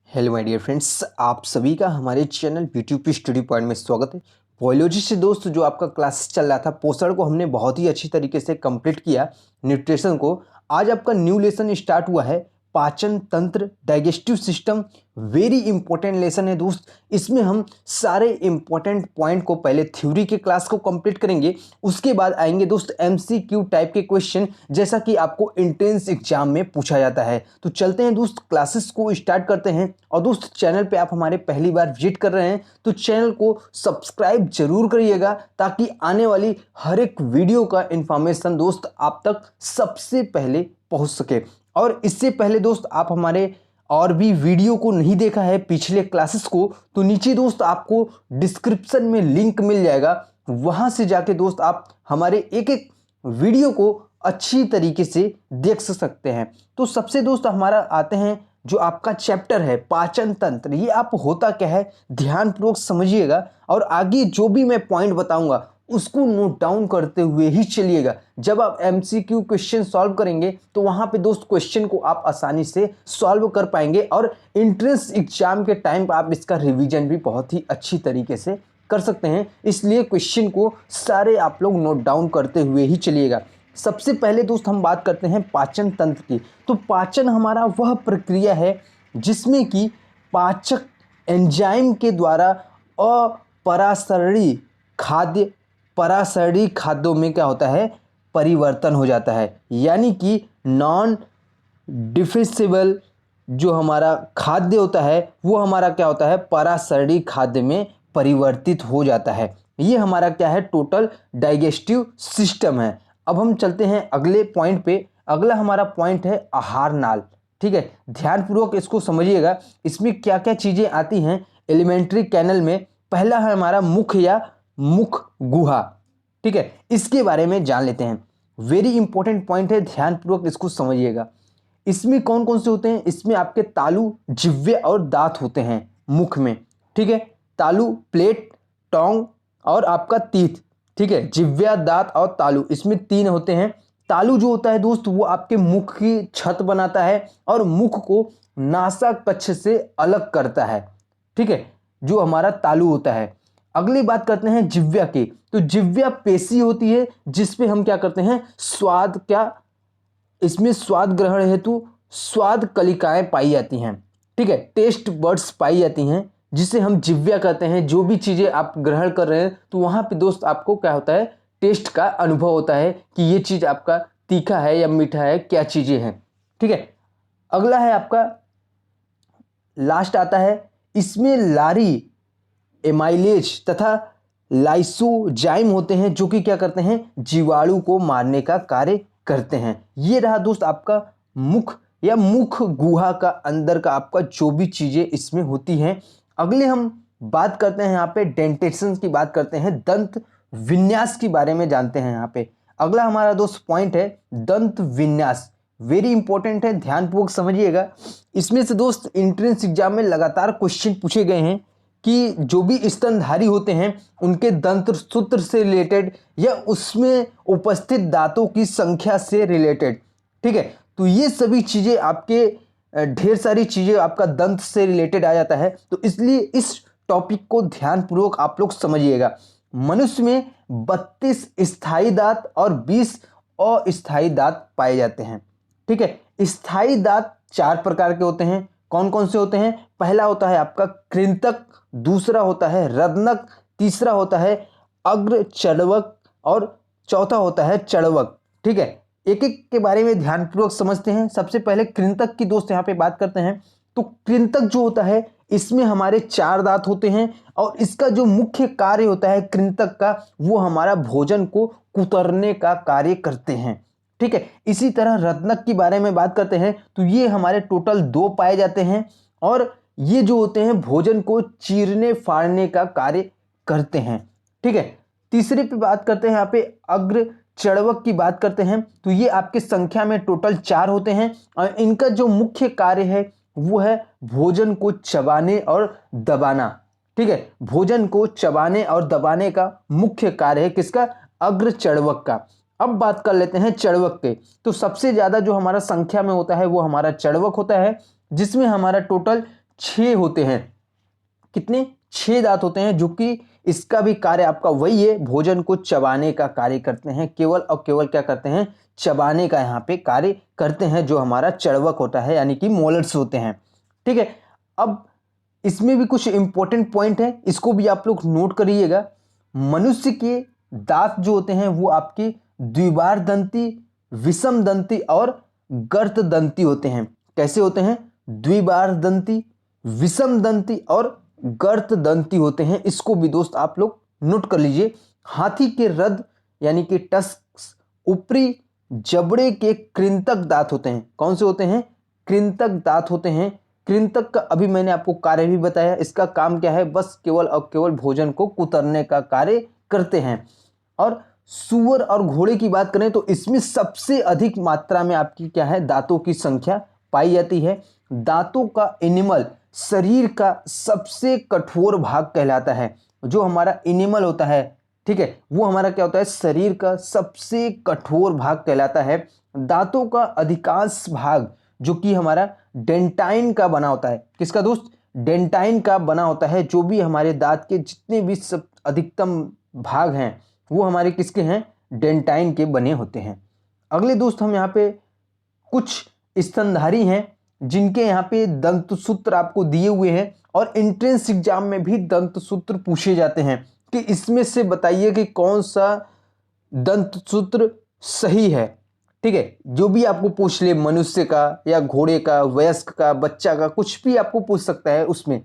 Hello my dear friends, आप सभी का हमारे चैनल यूट्यूब पे स्टडी पॉइंट में स्वागत है। बायोलॉजी से दोस्त जो आपका क्लास चल रहा था पोषण को हमने बहुत ही अच्छी तरीके से कंप्लीट किया। न्यूट्रिशन को आज आपका न्यू लेसन स्टार्ट हुआ है, पाचन तंत्र, digestive system. Very important lesson है दोस्त। इसमें हम सारे इंपॉर्टेंट पॉइंट को पहले थ्योरी के क्लास को कंप्लीट करेंगे, उसके बाद आएंगे दोस्त एमसीक्यू टाइप के क्वेश्चन, जैसा कि आपको एंट्रेंस एग्जाम में पूछा जाता है। तो चलते हैं दोस्त, क्लासेस को स्टार्ट करते हैं। और दोस्त चैनल पे आप हमारे पहली बार विजिट कर रहे हैं तो चैनल को सब्सक्राइब जरूर करिएगा, ताकि आने वाली हर एक वीडियो का इंफॉर्मेशन दोस्त आप तक सबसे पहले पहुंच सके। और इससे पहले दोस्त आप हमारे और भी वीडियो को नहीं देखा है पिछले क्लासेस को, तो नीचे दोस्त आपको डिस्क्रिप्शन में लिंक मिल जाएगा, वहां से जाके दोस्त आप हमारे एक एक वीडियो को अच्छी तरीके से देख सकते हैं। तो सबसे दोस्त हमारा आते हैं जो आपका चैप्टर है पाचन तंत्र। ये आप होता क्या है ध्यानपूर्वक समझिएगा, और आगे जो भी मैं पॉइंट बताऊंगा उसको नोट डाउन करते हुए ही चलिएगा। जब आप एमसीक्यू क्वेश्चन सॉल्व करेंगे तो वहां पे दोस्त क्वेश्चन को आप आसानी से सॉल्व कर पाएंगे, और एंट्रेंस एग्जाम के टाइम पर आप इसका रिवीजन भी बहुत ही अच्छी तरीके से कर सकते हैं। इसलिए क्वेश्चन को सारे आप लोग नोट डाउन करते हुए ही चलिएगा। सबसे पहले दोस्त हम बात करते हैं पाचन तंत्र की। तो पाचन हमारा वह प्रक्रिया है जिसमें कि पाचक एंजाइम के द्वारा अपराशरणीय खाद्य पराशरणीय खाद्यों में क्या होता है, परिवर्तन हो जाता है। यानी कि नॉन डिफिसिबल जो हमारा खाद्य होता है वो हमारा क्या होता है, पराशरणीय खाद्य में परिवर्तित हो जाता है। ये हमारा क्या है, टोटल डाइजेस्टिव सिस्टम है। अब हम चलते हैं अगले पॉइंट पे। अगला हमारा पॉइंट है आहार नाल। ठीक है, ध्यानपूर्वक इसको समझिएगा। इसमें क्या क्या चीजें आती हैं एलिमेंट्री कैनल में। पहला है हमारा मुख या मुख गुहा। ठीक है, इसके बारे में जान लेते हैं। वेरी इंपॉर्टेंट पॉइंट है, ध्यानपूर्वक इसको समझिएगा। इसमें कौन कौन से होते हैं, इसमें आपके तालु, जिह्वे और दांत होते हैं मुख में। ठीक है, तालु, प्लेट, टोंग और आपका तीत। ठीक है, जिह्वा, दांत और तालु, इसमें तीन होते हैं। तालु जो होता है दोस्त वो आपके मुख की छत बनाता है और मुख को नासा कक्ष से अलग करता है। ठीक है, जो हमारा तालु होता है। अगली बात करते हैं जिह्वा की। तो जिह्वा पेशी होती है जिसपे हम क्या करते हैं, स्वाद क्या, इसमें स्वाद ग्रहण हेतु स्वाद कलिकाएं पाई जाती हैं। ठीक है, टेस्ट बर्ड्स पाई जाती हैं, जिसे हम जिह्वा कहते हैं। जो भी चीजें आप ग्रहण कर रहे हैं तो वहां पे दोस्त आपको क्या होता है, टेस्ट का अनुभव होता है कि ये चीज आपका तीखा है या मीठा है, क्या चीजें हैं। ठीक है, अगला है आपका लास्ट आता है, इसमें लारी, एमाइलेज तथा लाइसोजाइम होते हैं, जो कि क्या करते हैं, जीवाणु को मारने का कार्य करते हैं। ये रहा दोस्त आपका मुख या मुख गुहा का अंदर का आपका जो भी चीजें इसमें होती हैं। अगले हम बात करते हैं यहाँ पे डेंटेशन की बात करते हैं, दंत विन्यास के बारे में जानते हैं। यहाँ पे अगला हमारा दोस्त पॉइंट है दंत विन्यास। वेरी इंपॉर्टेंट है, ध्यानपूर्वक समझिएगा। इसमें से दोस्त एंट्रेंस एग्जाम में लगातार क्वेश्चन पूछे गए हैं कि जो भी स्तनधारी होते हैं उनके दंत सूत्र से रिलेटेड या उसमें उपस्थित दांतों की संख्या से रिलेटेड। ठीक है, तो ये सभी चीजें आपके ढेर सारी चीजें आपका दंत से रिलेटेड आ जाता है। तो इसलिए इस टॉपिक को ध्यानपूर्वक आप लोग समझिएगा। मनुष्य में 32 स्थायी दांत और 20 अस्थायी दांत पाए जाते हैं। ठीक है, स्थायी दांत 4 प्रकार के होते हैं। कौन कौन से होते हैं, पहला होता है आपका कृंतक, दूसरा होता है रत्नक, तीसरा होता है अग्र चड़वक और चौथा होता है चड़वक। ठीक है, एक एक के बारे में ध्यानपूर्वक समझते हैं। सबसे पहले कृंतक की दोस्त यहाँ पे बात करते हैं। तो कृंतक जो होता है इसमें हमारे 4 दांत होते हैं, और इसका जो मुख्य कार्य होता है कृंतक का, वो हमारा भोजन को कुतरने का कार्य करते हैं। ठीक है, इसी तरह रत्नक के बारे में बात करते हैं। तो ये हमारे टोटल 2 पाए जाते हैं, और ये जो होते हैं भोजन को चीरने फाड़ने का कार्य करते हैं। ठीक है, तीसरे पे बात करते हैं, यहाँ पे अग्र चड़वक की बात करते हैं। तो ये आपके संख्या में टोटल 4 होते हैं, और इनका जो मुख्य कार्य है वो है भोजन को चबाने और दबाना। ठीक है, भोजन को चबाने और दबाने का मुख्य कार्य है किसका, अग्र चड़वक का। अब बात कर लेते हैं चड़वक के। तो सबसे ज्यादा जो हमारा संख्या में होता है वो हमारा चड़वक होता है, जिसमें हमारा टोटल 6 होते हैं। कितने? 6 दांत होते हैं, जो कि इसका भी कार्य आपका वही है, भोजन को चबाने का कार्य करते हैं। केवल और केवल क्या करते हैं? चबाने का यहाँ पे कार्य करते हैं, जो हमारा चर्वक होता है यानी कि मोलर्स होते हैं। ठीक है, अब इसमें भी कुछ इंपॉर्टेंट पॉइंट है, इसको भी आप लोग नोट करिएगा। मनुष्य के दांत जो होते हैं वो आपके द्विबार दंती, विषम दंती और गर्त दंती होते हैं। कैसे होते हैं? द्विबार दंती, विषम दंती और गर्त दंती होते हैं। इसको भी दोस्त आप लोग नोट कर लीजिए। हाथी के रद यानी कि टस्क ऊपरी जबड़े के कृंतक दांत होते हैं। कौन से होते हैं? कृंतक दांत होते हैं। कृंतक का अभी मैंने आपको कार्य भी बताया। इसका काम क्या है? बस केवल और केवल भोजन को कुतरने का कार्य करते हैं। और सूअर और घोड़े की बात करें तो इसमें सबसे अधिक मात्रा में आपकी क्या है? दांतों की संख्या पाई जाती है। दांतों का एनिमल शरीर का सबसे कठोर भाग कहलाता है। जो हमारा एनिमल होता है, ठीक है, वो हमारा क्या होता है? शरीर का सबसे कठोर भाग कहलाता है। दांतों का अधिकांश भाग जो कि हमारा डेंटाइन का बना होता है। किसका दोस्त? डेंटाइन का बना होता है। जो भी हमारे दांत के जितने भी सब अधिकतम भाग हैं वो हमारे किसके हैं? डेंटाइन के बने होते हैं। अगले दोस्त हम यहाँ पे कुछ स्तनधारी हैं जिनके यहाँ पे दंत सूत्र आपको दिए हुए हैं, और एंट्रेंस एग्जाम में भी दंत सूत्र पूछे जाते हैं कि इसमें से बताइए कि कौन सा दंत सूत्र सही है। ठीक है, जो भी आपको पूछ ले, मनुष्य का या घोड़े का, वयस्क का, बच्चा का, कुछ भी आपको पूछ सकता है उसमें।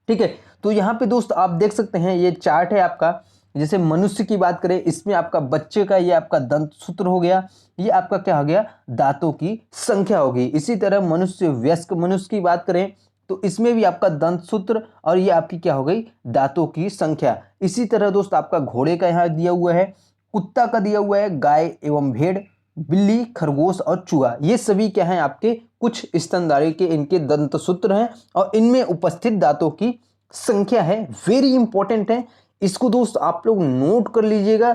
ठीक है, तो यहाँ पे दोस्त आप देख सकते हैं ये चार्ट है आपका। जैसे मनुष्य की बात करें, इसमें आपका बच्चे का ये आपका दंत सूत्र हो गया, ये आपका क्या हो गया? दांतों की संख्या होगी। इसी तरह मनुष्य, वयस्क मनुष्य की बात करें तो इसमें भी आपका दंत सूत्र और ये आपकी क्या हो गई? दांतों की संख्या। इसी तरह दोस्त आपका घोड़े का यहाँ दिया हुआ है, कुत्ता का दिया हुआ है, गाय एवं भेड़, बिल्ली, खरगोश और चूहा, ये सभी क्या हैं? आपके कुछ स्तनधारी के इनके दंत सूत्र हैं और इनमें उपस्थित दांतों की संख्या है। वेरी इंपॉर्टेंट है, इसको दोस्त आप लोग नोट कर लीजिएगा।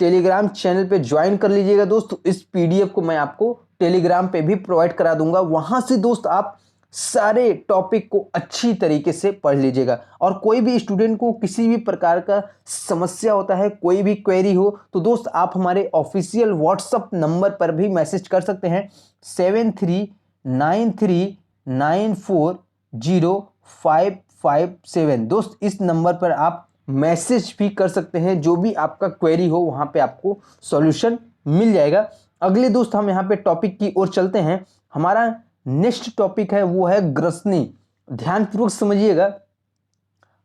टेलीग्राम चैनल पे ज्वाइन कर लीजिएगा दोस्त। इस पीडीएफ को मैं आपको टेलीग्राम पे भी प्रोवाइड करा दूंगा, वहां से दोस्त आप सारे टॉपिक को अच्छी तरीके से पढ़ लीजिएगा। और कोई भी स्टूडेंट को किसी भी प्रकार का समस्या होता है, कोई भी क्वेरी हो, तो दोस्त आप हमारे ऑफिशियल व्हाट्सएप नंबर पर भी मैसेज कर सकते हैं 7393940557। दोस्त इस नंबर पर आप मैसेज भी कर सकते हैं, जो भी आपका क्वेरी हो वहां पे आपको सॉल्यूशन मिल जाएगा। अगले दोस्त हम यहाँ पे टॉपिक की ओर चलते हैं। हमारा नेक्स्ट टॉपिक है वो है ग्रसनी। ध्यानपूर्वक समझिएगा।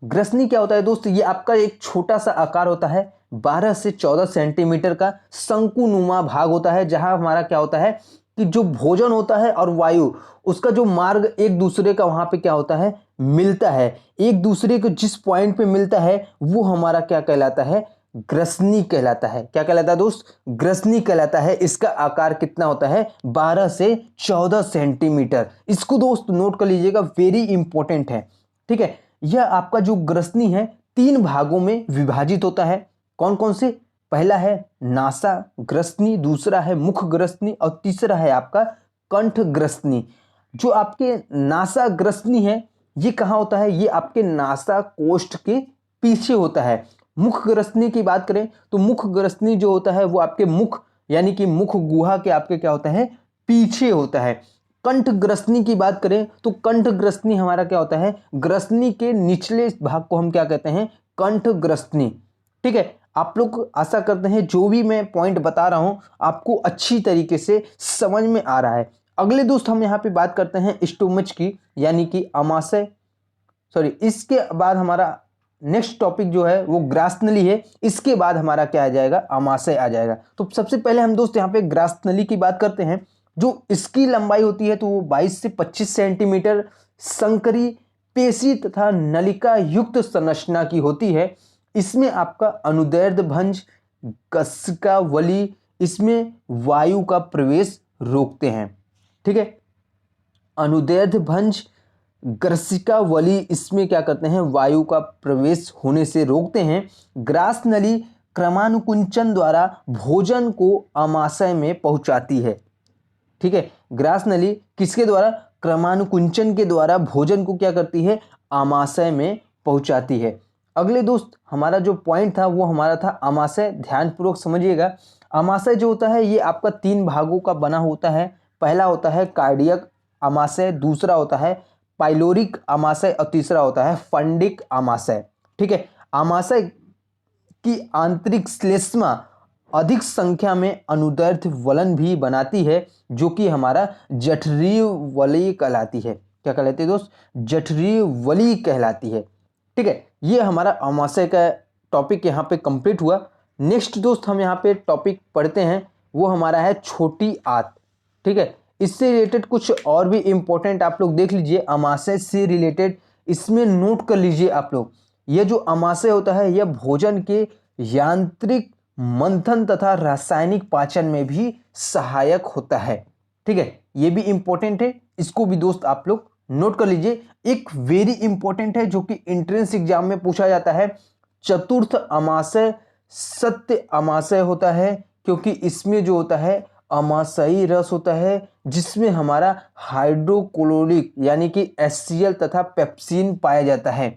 ग्रसनी क्या होता है दोस्त? ये आपका एक छोटा सा आकार होता है, 12 से 14 सेंटीमीटर का शंकुनुमा भाग होता है, जहां हमारा क्या होता है कि जो भोजन होता है और वायु, उसका जो मार्ग एक दूसरे का वहां पे क्या होता है? मिलता है। एक दूसरे को जिस पॉइंट पे मिलता है वो हमारा क्या कहलाता है? ग्रसनी कहलाता है। क्या कहलाता है दोस्त? ग्रसनी कहलाता है। इसका आकार कितना होता है? 12 से 14 सेंटीमीटर। इसको दोस्त नोट कर लीजिएगा, वेरी इंपॉर्टेंट है। ठीक है, यह आपका जो ग्रसनी है 3 भागों में विभाजित होता है। कौन कौन से? पहला है नासा ग्रसनी, दूसरा है मुख ग्रसनी और तीसरा है आपका कंठ ग्रसनी। जो आपके नासा ग्रसनी है ये कहाँ होता है? ये आपके नासा कोष्ठ के पीछे होता है। मुख ग्रसनी की बात करें तो मुख ग्रसनी जो होता है वो आपके मुख यानी कि मुख गुहा के आपके क्या होता है? पीछे होता है। कंठ ग्रसनी की बात करें तो कंठ ग्रसनी हमारा क्या होता है? ग्रसनी के निचले भाग को हम क्या कहते हैं? कंठ ग्रसनी। ठीक है, आप लोग आशा करते हैं जो भी मैं पॉइंट बता रहा हूं आपको अच्छी तरीके से समझ में आ रहा है। अगले दोस्त हम यहाँ पे बात करते हैं स्टोमच की, यानी कि अमाशय, सॉरी, इसके बाद हमारा नेक्स्ट टॉपिक जो है वो ग्रासनली है। इसके बाद हमारा क्या आ जाएगा? अमाशय आ जाएगा। तो सबसे पहले हम दोस्त यहाँ पे ग्रासनली की बात करते हैं। जो इसकी लंबाई होती है तो वो 22 से 25 सेंटीमीटर संकरी, पेशी तथा नलिका युक्त संरचना की होती है। इसमें आपका अनुदैर्ध्य भंज, गस्सिकावली इसमें वायु का प्रवेश रोकते हैं। ठीक है, अनुदैर्ध्य भंज, ग्रसिकावली इसमें क्या करते हैं? वायु का प्रवेश होने से रोकते हैं। ग्रास नली क्रमानुकुंचन द्वारा भोजन को अमाशय में पहुंचाती है। ठीक है, ग्रास नली किसके द्वारा? क्रमानुकुंचन के द्वारा भोजन को क्या करती है, आमाशय में पहुंचाती है। अगले दोस्त हमारा जो पॉइंट था वो हमारा था आमाशय। ध्यानपूर्वक समझिएगा। आमाशय जो होता है ये आपका 3 भागों का बना होता है। पहला होता है कार्डियक आमाशय, दूसरा होता है पाइलोरिक आमाशय और तीसरा होता है फंडिक आमाशय। ठीक है। आमाशय की आंतरिक श्लेष्मा अधिक संख्या में अनुदैर्ध्य वलन भी बनाती है, जो कि हमारा जठरीय वलय कहलाती है। क्या कहलाती है दोस्त, जठरीय वलय कहलाती है। ठीक है, ये हमारा आमाशय का टॉपिक यहाँ पे कंप्लीट हुआ। नेक्स्ट दोस्त हम यहाँ पे टॉपिक पढ़ते हैं, वो हमारा है छोटी आंत। ठीक है, इससे रिलेटेड कुछ और भी इम्पोर्टेंट आप लोग देख लीजिए, आमाशय से रिलेटेड इसमें नोट कर लीजिए आप लोग। यह जो आमाशय होता है यह भोजन के यांत्रिक मंथन तथा रासायनिक पाचन में भी सहायक होता है। ठीक है, ये भी इंपॉर्टेंट है, इसको भी दोस्त आप लोग नोट कर लीजिए। एक वेरी इंपॉर्टेंट है जो कि एंट्रेंस एग्जाम में पूछा जाता है, चतुर्थ आमाशय सत्य आमाशय होता है, क्योंकि इसमें जो होता है आमाशयी रस होता है, जिसमें हमारा हाइड्रोक्लोरिक यानी कि HCl तथा पेप्सिन पाया जाता है।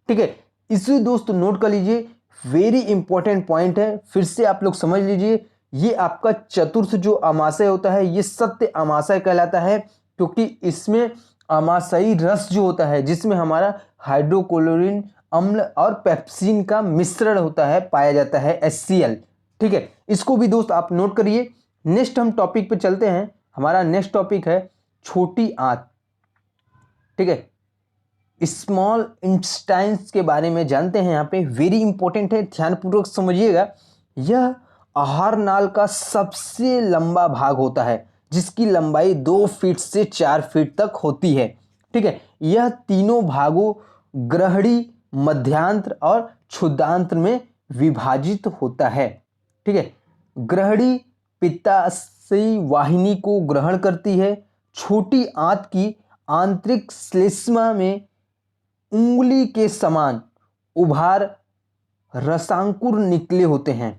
ठीक है, इसे दोस्त नोट कर लीजिए, वेरी इंपॉर्टेंट पॉइंट है। फिर से आप लोग समझ लीजिए, ये आपका चतुर्थ जो आमाशय होता है ये सत्य आमाशय कहलाता है, क्योंकि इसमें आमाशयी रस जो होता है जिसमें हमारा हाइड्रोक्लोरिन अम्ल और पेप्सिन का मिश्रण होता है, पाया जाता है HCl। ठीक है, इसको भी दोस्त आप नोट करिए। नेक्स्ट हम टॉपिक पे चलते हैं। हमारा नेक्स्ट टॉपिक है छोटी आंत। ठीक है, स्मॉल इंटेस्टाइन्स के बारे में जानते हैं। यहाँ पे वेरी इंपॉर्टेंट है, ध्यानपूर्वक समझिएगा। यह आहार नाल का सबसे लंबा भाग होता है, जिसकी लंबाई 2 फीट से 4 फीट तक होती है। ठीक है, यह तीनों भागों ग्रहणी, मध्यांत्र और क्षुद्रांत्र में विभाजित होता है। ठीक है, ग्रहणी पित्ताशयी वाहिनी को ग्रहण करती है। छोटी आंत की आंतरिक श्लेष्मा में उंगली के समान उभार रसांकुर निकले होते हैं।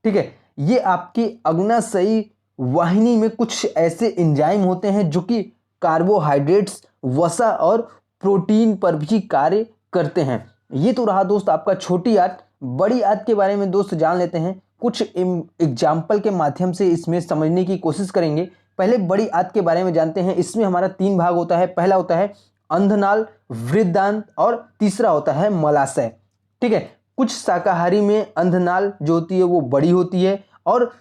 ठीक है, ये आपके अग्नाशयी वाहिनी में कुछ ऐसे एंजाइम होते हैं जो कि कार्बोहाइड्रेट्स, वसा और प्रोटीन पर भी कार्य करते हैं। ये तो रहा दोस्त आपका छोटी आंत। बड़ी आंत के बारे में दोस्त जान लेते हैं, कुछ एग्जाम्पल के माध्यम से इसमें समझने की कोशिश करेंगे। पहले बड़ी आंत के बारे में जानते हैं। इसमें हमारा 3 भाग होता है। पहला होता है अंधनाल, वृद्धांत और तीसरा होता है मलाशय। ठीक है, कुछ शाकाहारी में अंधनाल जो होती है वो बड़ी होती है, और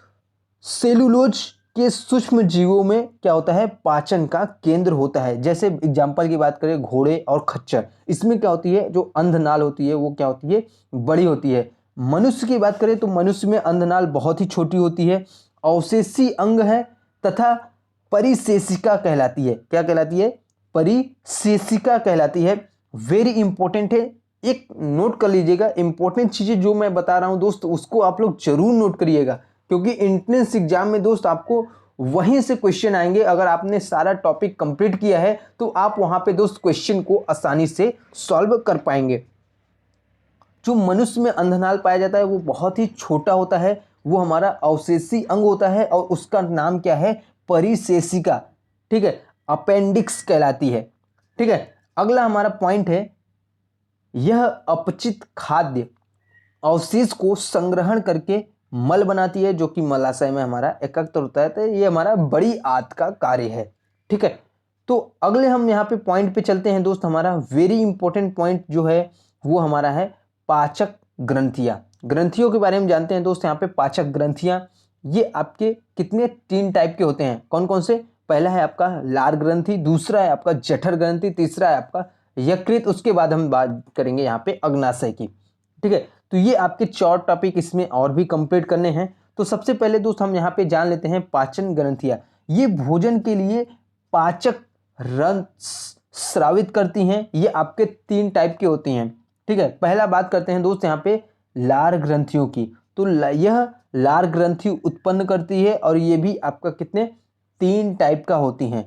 सेलुलोज के सूक्ष्म जीवों में क्या होता है, पाचन का केंद्र होता है। जैसे एग्जाम्पल की बात करें घोड़े और खच्चर, इसमें क्या होती है, जो अंधनाल होती है वो क्या होती है, बड़ी होती है। मनुष्य की बात करें तो मनुष्य में अंधनाल बहुत ही छोटी होती है, अवशेषी अंग है तथा परिशेषिका कहलाती है। क्या कहलाती है, परिशेषिका कहलाती है। वेरी इंपॉर्टेंट है, एक नोट कर लीजिएगा। इंपॉर्टेंट चीजें जो मैं बता रहा हूं दोस्त उसको आप लोग जरूर नोट करिएगा, क्योंकि एंट्रेंस एग्जाम में दोस्त आपको वहीं से क्वेश्चन आएंगे। अगर आपने सारा टॉपिक कंप्लीट किया है तो आप वहां पे दोस्त क्वेश्चन को आसानी से सॉल्व कर पाएंगे। जो मनुष्य में अंधनाल पाया जाता है वो बहुत ही छोटा होता है, वो हमारा अवशेषी अंग होता है और उसका नाम क्या है, परिशेषिका। ठीक है, अपेंडिक्स कहलाती है। ठीक है, अगला हमारा पॉइंट है, यह अपचित खाद्य अवशेष को संग्रहण करके मल बनाती है, जो कि मलाशय में हमारा एकत्र होता है। तो ये हमारा बड़ी आंत का कार्य है। ठीक है, तो अगले हम यहाँ पे पॉइंट पे चलते हैं दोस्त। हमारा वेरी इंपॉर्टेंट पॉइंट जो है वो हमारा है पाचक ग्रंथियां। ग्रंथियों के बारे में जानते हैं दोस्त। यहाँ पे पाचक ग्रंथियां ये आपके कितने 3 टाइप के होते हैं, कौन कौन से, पहला है आपका लार ग्रंथि, दूसरा है आपका जठर ग्रंथि, तीसरा है आपका यकृत। उसके बाद हम बात करेंगे यहाँ पे अग्नाशय की। ठीक है, तो ये आपके 4 टॉपिक इसमें और भी कंप्लीट करने हैं। तो सबसे पहले दोस्त हम यहाँ पे जान लेते हैं पाचन ग्रंथियां। ये भोजन के लिए पाचक रस स्रावित करती हैं। ये आपके 3 टाइप के होती हैं। ठीक है, पहला बात करते हैं दोस्त यहाँ पे लार ग्रंथियों की। तो यह लार ग्रंथि उत्पन्न करती है, और ये भी आपका कितने 3 टाइप का होती हैं।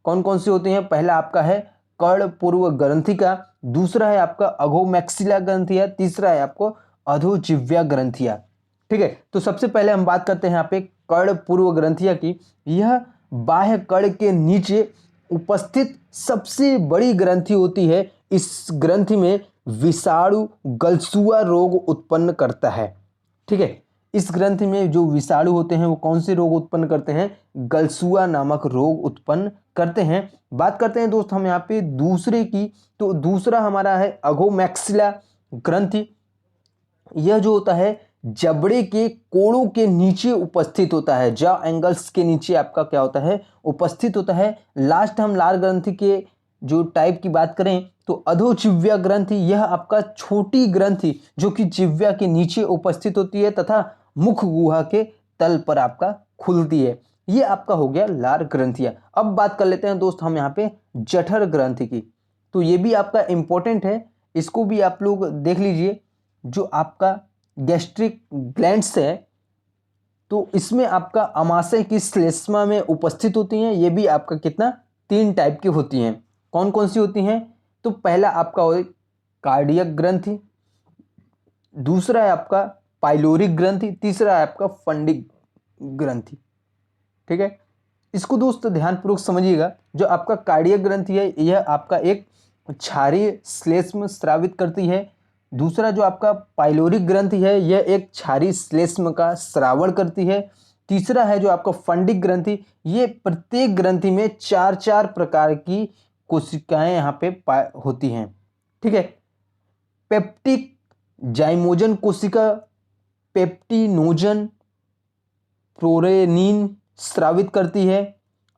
कौन कौन सी होती हैं, पहला आपका है कर्ण पूर्व ग्रंथिका, दूसरा है आपका अघोमैक्सिला ग्रंथिया, तीसरा है आपको अधोजिह्वा ग्रंथिया। ठीक है, तो सबसे पहले हम बात करते हैं यहाँ पे कर्ण पूर्व ग्रंथिया की। यह बाह्य कर्ण के नीचे उपस्थित सबसे बड़ी ग्रंथि होती है। इस ग्रंथि में विषाणु गलसुआ रोग उत्पन्न करता है। ठीक है, इस ग्रंथि में जो विषाणु होते हैं वो कौन से रोग उत्पन्न करते हैं? गलसुआ नामक रोग उत्पन्न करते हैं। बात करते हैं दोस्त हम यहाँ पे दूसरे की, तो दूसरा हमारा है अगोमैक्सिला ग्रंथि। यह जो होता है जबड़े के कोड़ों के नीचे उपस्थित होता है, जॉ एंगल्स के नीचे आपका क्या होता है? उपस्थित होता है। लास्ट हम लार ग्रंथि के जो टाइप की बात करें तो अधोजिह्वा ग्रंथि, यह आपका छोटी ग्रंथि जो कि जिह्वा के नीचे उपस्थित होती है तथा मुख गुहा के तल पर आपका खुलती है। ये आपका हो गया लार ग्रंथियां। अब बात कर लेते हैं दोस्त हम यहाँ पे जठर ग्रंथि की, तो ये भी आपका इंपॉर्टेंट है, इसको भी आप लोग देख लीजिए। जो आपका गैस्ट्रिक ग्लैंड्स है तो इसमें आपका अमाशय की श्लेष्मा में उपस्थित होती हैं। ये भी आपका कितना? 3 टाइप की होती हैं। कौन कौन सी होती हैं? तो पहला आपका हो कार्डियक ग्रंथि, दूसरा है आपका पाइलोरिक ग्रंथि, तीसरा है आपका फंडिक ग्रंथि। ठीक है, इसको दोस्त ध्यानपूर्वक समझिएगा। जो आपका कार्डियक ग्रंथि है यह आपका एक क्षारीय श्लेष्म स्रावित करती है। दूसरा जो आपका पाइलोरिक ग्रंथि है यह एक क्षारीय श्लेष्म का स्रावण करती है। तीसरा है जो आपका फंडिक ग्रंथि, ये प्रत्येक ग्रंथि में 4 प्रकार की कोशिकाएं यहाँ पे होती हैं। ठीक है, पेप्टिक जाइमोजन कोशिका, पेप्टिनोजन, प्रोरेनिन स्रावित करती है।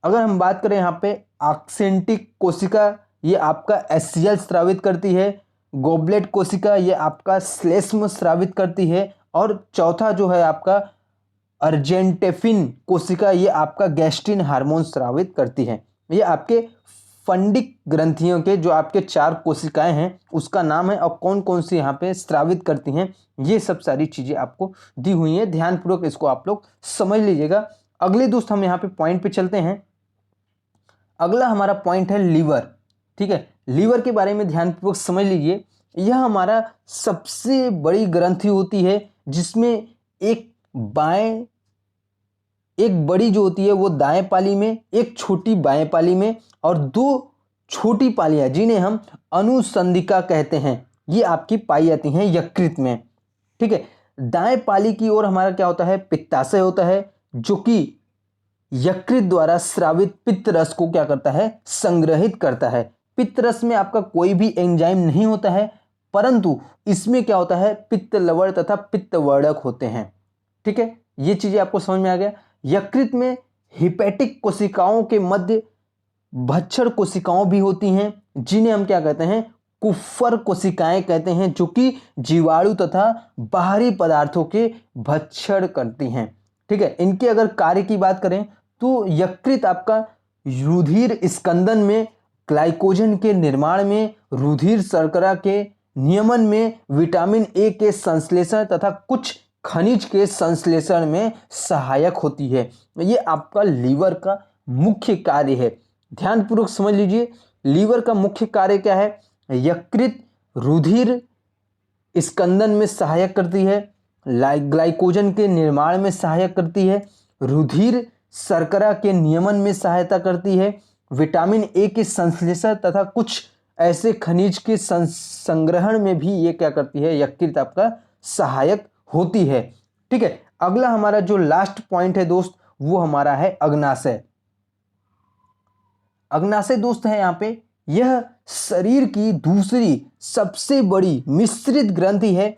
अगर हम बात करें यहाँ पे ऑक्सेंटिक कोशिका, ये आपका एचसीएल स्रावित करती है। गोबलेट कोशिका ये आपका श्लेष्म स्रावित करती है। और चौथा जो है आपका अर्जेंटेफिन कोशिका, ये आपका गैस्ट्रिन हार्मोन स्रावित करती है। ये आपके फंडिक ग्रंथियों के जो आपके 4 कोशिकाएं हैं उसका नाम है, और कौन कौन सी यहाँ पे स्रावित करती हैं ये सब सारी चीजें आपको दी हुई हैं। ध्यानपूर्वक इसको आप लोग समझ लीजिएगा। अगले दोस्त हम यहाँ पे पॉइंट पे चलते हैं। अगला हमारा पॉइंट है लीवर। ठीक है, लीवर के बारे में ध्यानपूर्वक समझ लीजिए। यह हमारा सबसे बड़ी ग्रंथि होती है जिसमें एक बड़ी जो होती है वो दाएं पाली में, एक छोटी बाएं पाली में, और 2 छोटी पालियां जिन्हें हम अनुसंधिका कहते हैं, ये आपकी पाई जाती हैं यकृत में। ठीक है, दाएं पाली की ओर हमारा क्या होता है? पित्ताशय होता है, जो कि यकृत द्वारा स्रावित पित्त रस को क्या करता है? संग्रहित करता है। पित्त रस में आपका कोई भी एंजाइम नहीं होता है, परंतु इसमें क्या होता है? पित्त लवण तथा पित्त वर्धक होते हैं। ठीक है, ये चीजें आपको समझ में आ गया। यकृत में हिपैटिक कोशिकाओं के मध्य भक्षण कोशिकाओं भी होती हैं, जिन्हें हम क्या कहते हैं? कुफ्फर कोशिकाएं कहते हैं, जो कि जीवाणु तथा बाहरी पदार्थों के भक्षण करती हैं। ठीक है, इनके अगर कार्य की बात करें तो यकृत आपका रुधिर स्कंदन में, ग्लाइकोजन के निर्माण में, रुधिर शर्करा के नियमन में, विटामिन ए के संश्लेषण तथा कुछ खनिज के संश्लेषण में सहायक होती है। ये आपका लीवर का मुख्य कार्य है। ध्यानपूर्वक समझ लीजिए, लीवर का मुख्य कार्य क्या है? यकृत रुधिर स्कंदन में सहायक करती है, ग्लाइकोजन के निर्माण में सहायक करती है, रुधिर शर्करा के नियमन में सहायता करती है, विटामिन ए के संश्लेषण तथा कुछ ऐसे खनिज के संग्रहण में भी ये क्या करती है? यकृत आपका सहायक होती है। ठीक है, अगला हमारा जो लास्ट पॉइंट है दोस्त वो हमारा है अग्नाशय। अग्नाशय दोस्त है यहाँ पे, यह शरीर की दूसरी सबसे बड़ी मिश्रित ग्रंथि है।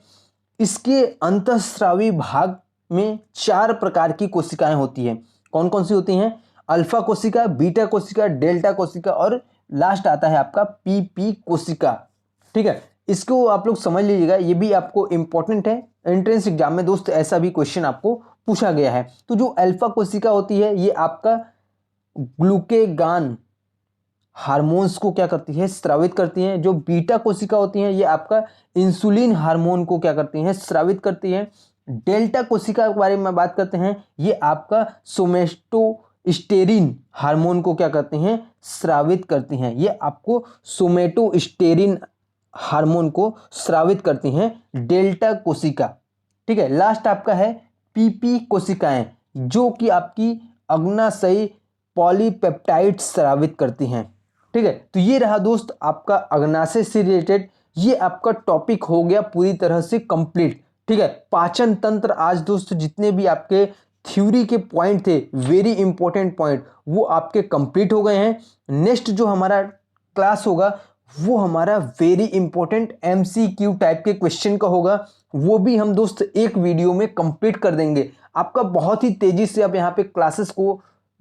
इसके अंतःस्रावी भाग में 4 प्रकार की कोशिकाएं होती हैं। कौन कौन सी होती हैं? अल्फा कोशिका, बीटा कोशिका, डेल्टा कोशिका, और लास्ट आता है आपका पीपी कोशिका। ठीक है, इसको आप लोग समझ लीजिएगा, ये भी आपको इंपॉर्टेंट है। एंट्रेंस एग्जाम में दोस्त ऐसा भी क्वेश्चन आपको पूछा गया है। तो जो अल्फा कोशिका होती है ये आपका ग्लूकेगान हार्मोन्स को क्या करती है? स्रावित करती हैं। जो बीटा कोशिका होती हैं ये आपका इंसुलिन हार्मोन को क्या करती हैं? स्रावित करती हैं। डेल्टा कोशिका के बारे में बात करते हैं, ये आपका सोमेटोस्टेरिन हार्मोन को क्या करती हैं? स्रावित करती हैं। ये आपको सोमेटोस्टेरिन हार्मोन को स्रावित करती हैं डेल्टा कोशिका। ठीक है, लास्ट आपका है पीपी कोशिकाएं, जो कि आपकी अग्नाशयी पॉलीपेप्टाइड स्रावित करती हैं। ठीक है, तो ये रहा दोस्त आपका अग्नाशय से रिलेटेड ये आपका टॉपिक हो गया पूरी तरह से कंप्लीट। ठीक है, पाचन तंत्र आज दोस्त जितने भी आपके थ्योरी के पॉइंट थे, वेरी इंपॉर्टेंट पॉइंट, वो आपके कंप्लीट हो गए हैं। नेक्स्ट जो हमारा क्लास होगा वो हमारा वेरी इंपॉर्टेंट MCQ टाइप के क्वेश्चन का होगा, वो भी हम दोस्त एक वीडियो में कंप्लीट कर देंगे। आपका बहुत ही तेजी से अब यहाँ पे क्लासेस को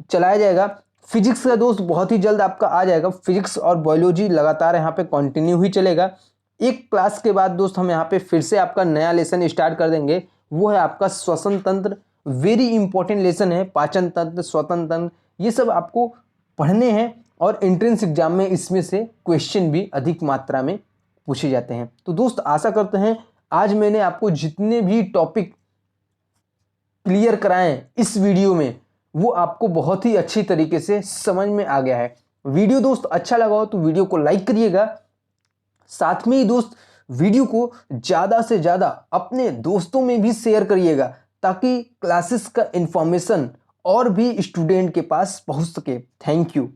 चलाया जाएगा। फिजिक्स का दोस्त बहुत ही जल्द आपका आ जाएगा। फिजिक्स और बायोलॉजी लगातार यहाँ पे कंटिन्यू ही चलेगा। एक क्लास के बाद दोस्त हम यहाँ पे फिर से आपका नया लेसन स्टार्ट कर देंगे, वो है आपका श्वसन तंत्र। वेरी इंपॉर्टेंट लेसन है, पाचन तंत्र, श्वसन तंत्र, ये सब आपको पढ़ने हैं और एंट्रेंस एग्जाम में इसमें से क्वेश्चन भी अधिक मात्रा में पूछे जाते हैं। तो दोस्त आशा करते हैं आज मैंने आपको जितने भी टॉपिक क्लियर कराएं इस वीडियो में वो आपको बहुत ही अच्छी तरीके से समझ में आ गया है। वीडियो दोस्त अच्छा लगा हो तो वीडियो को लाइक करिएगा, साथ में ही दोस्त वीडियो को ज़्यादा से ज़्यादा अपने दोस्तों में भी शेयर करिएगा ताकि क्लासेस का इंफॉर्मेशन और भी स्टूडेंट के पास पहुंच सके। Thank you.